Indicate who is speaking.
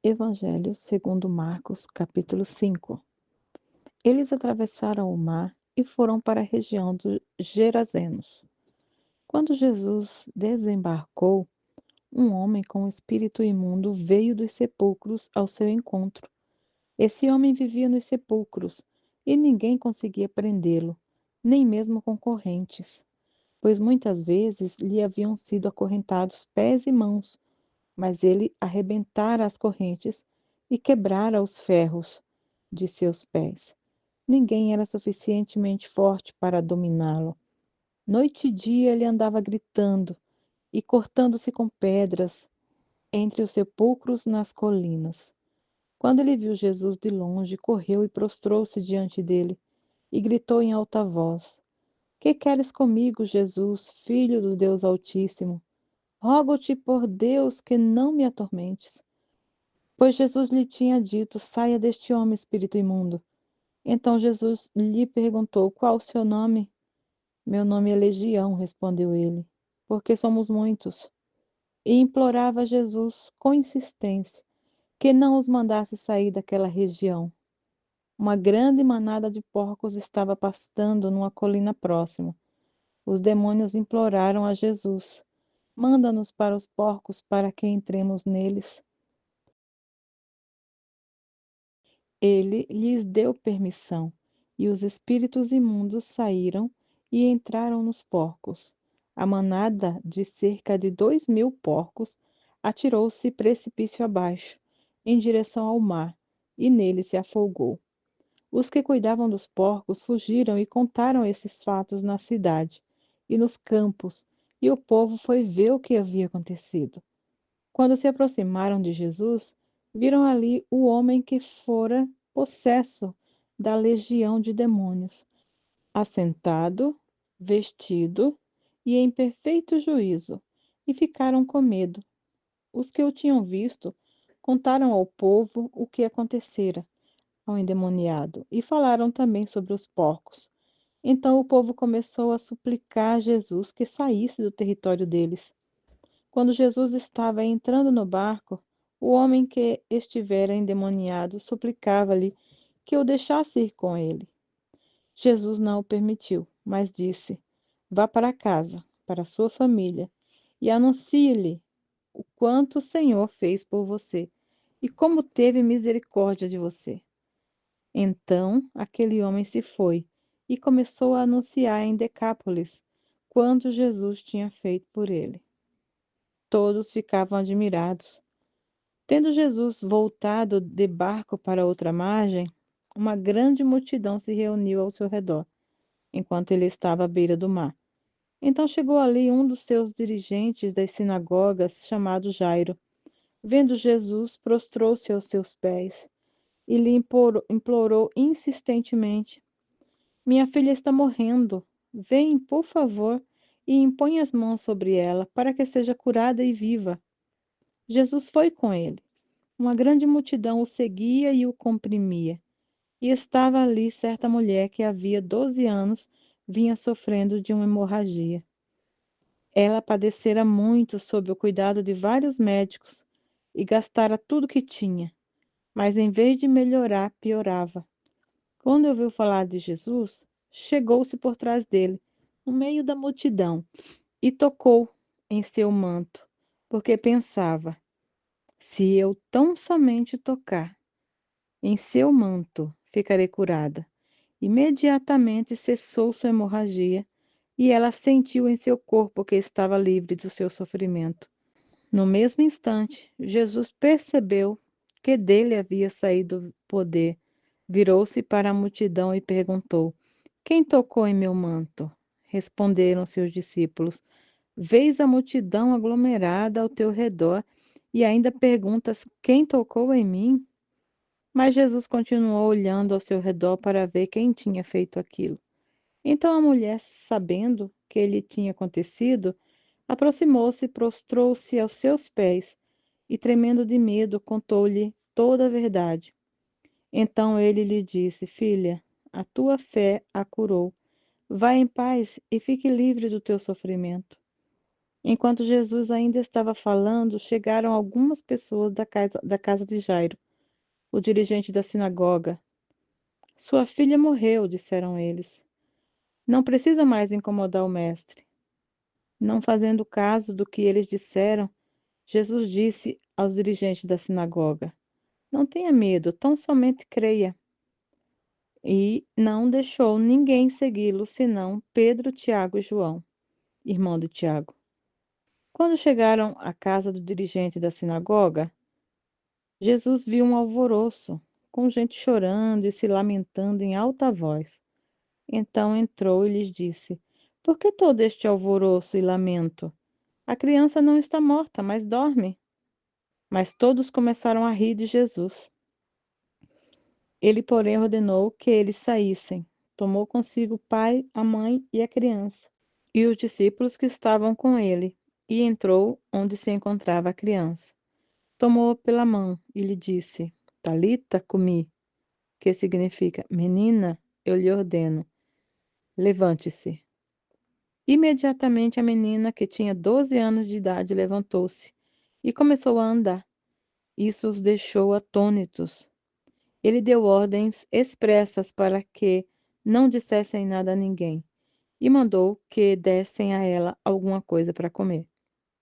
Speaker 1: Evangelho segundo Marcos, capítulo 5. Eles atravessaram o mar e foram para a região dos Gerazenos. Quando Jesus desembarcou, um homem com um espírito imundo veio dos sepulcros ao seu encontro. Esse homem vivia nos sepulcros e ninguém conseguia prendê-lo, nem mesmo com correntes, pois muitas vezes lhe haviam sido acorrentados pés e mãos, mas ele arrebentara as correntes e quebrara os ferros de seus pés. Ninguém era suficientemente forte para dominá-lo. Noite e dia ele andava gritando e cortando-se com pedras entre os sepulcros nas colinas. Quando ele viu Jesus de longe, correu e prostrou-se diante dele e gritou em alta voz: Que queres comigo, Jesus, filho do Deus Altíssimo? Rogo-te por Deus que não me atormentes. Pois Jesus lhe tinha dito: Saia deste homem, espírito imundo. Então Jesus lhe perguntou: Qual o seu nome? Meu nome é Legião, respondeu ele, porque somos muitos. E implorava a Jesus com insistência que não os mandasse sair daquela região. Uma grande manada de porcos estava pastando numa colina próxima. Os demônios imploraram a Jesus: Manda-nos para os porcos para que entremos neles. Ele lhes deu permissão, e os espíritos imundos saíram e entraram nos porcos. A manada de cerca de 2.000 porcos atirou-se precipício abaixo, em direção ao mar, e nele se afogou. Os que cuidavam dos porcos fugiram e contaram esses fatos na cidade e nos campos, e o povo foi ver o que havia acontecido. Quando se aproximaram de Jesus, viram ali o homem que fora possesso da legião de demônios, assentado, vestido e em perfeito juízo, e ficaram com medo. Os que o tinham visto contaram ao povo o que acontecera ao endemoniado e falaram também sobre os porcos. Então o povo começou a suplicar a Jesus que saísse do território deles. Quando Jesus estava entrando no barco, o homem que estivera endemoniado suplicava-lhe que o deixasse ir com ele. Jesus não o permitiu, mas disse: Vá para casa, para sua família, e anuncie-lhe o quanto o Senhor fez por você e como teve misericórdia de você. Então aquele homem se foi e começou a anunciar em Decápolis quanto Jesus tinha feito por ele. Todos ficavam admirados. Tendo Jesus voltado de barco para outra margem, uma grande multidão se reuniu ao seu redor, enquanto ele estava à beira do mar. Então chegou ali um dos seus dirigentes das sinagogas, chamado Jairo. Vendo Jesus, prostrou-se aos seus pés e lhe implorou insistentemente: Minha filha está morrendo. Vem, por favor, e impõe as mãos sobre ela, para que seja curada e viva. Jesus foi com ele. Uma grande multidão o seguia e o comprimia. E estava ali certa mulher que havia 12 anos vinha sofrendo de uma hemorragia. Ela padecera muito sob o cuidado de vários médicos e gastara tudo que tinha, mas em vez de melhorar, piorava. Quando ouviu falar de Jesus, chegou-se por trás dele, no meio da multidão, e tocou em seu manto, porque pensava: se eu tão somente tocar em seu manto, ficarei curada. Imediatamente cessou sua hemorragia e ela sentiu em seu corpo que estava livre do seu sofrimento. No mesmo instante, Jesus percebeu que dele havia saído o poder. Virou-se para a multidão e perguntou: Quem tocou em meu manto? Responderam seus discípulos: Vês a multidão aglomerada ao teu redor e ainda perguntas: Quem tocou em mim? Mas Jesus continuou olhando ao seu redor para ver quem tinha feito aquilo. Então a mulher, sabendo que lhe tinha acontecido, aproximou-se e prostrou-se aos seus pés e, tremendo de medo, contou-lhe toda a verdade. Então ele lhe disse: Filha, a tua fé a curou. Vá em paz e fique livre do teu sofrimento. Enquanto Jesus ainda estava falando, chegaram algumas pessoas da casa de Jairo, o dirigente da sinagoga. Sua filha morreu, disseram eles. Não precisa mais incomodar o mestre. Não fazendo caso do que eles disseram, Jesus disse aos dirigentes da sinagoga: Não tenha medo, tão somente creia. E não deixou ninguém segui-lo senão Pedro, Tiago e João, irmão de Tiago. Quando chegaram à casa do dirigente da sinagoga, Jesus viu um alvoroço, com gente chorando e se lamentando em alta voz. Então entrou e lhes disse: Por que todo este alvoroço e lamento? A criança não está morta, mas dorme. Mas todos começaram a rir de Jesus. Ele, porém, ordenou que eles saíssem. Tomou consigo o pai, a mãe e a criança, e os discípulos que estavam com ele, e entrou onde se encontrava a criança. Tomou-a pela mão e lhe disse: Talita cumi, que significa: Menina, eu lhe ordeno, levante-se. Imediatamente a menina, que tinha 12 anos de idade, levantou-se e começou a andar. Isso os deixou atônitos. Ele deu ordens expressas para que não dissessem nada a ninguém e mandou que dessem a ela alguma coisa para comer.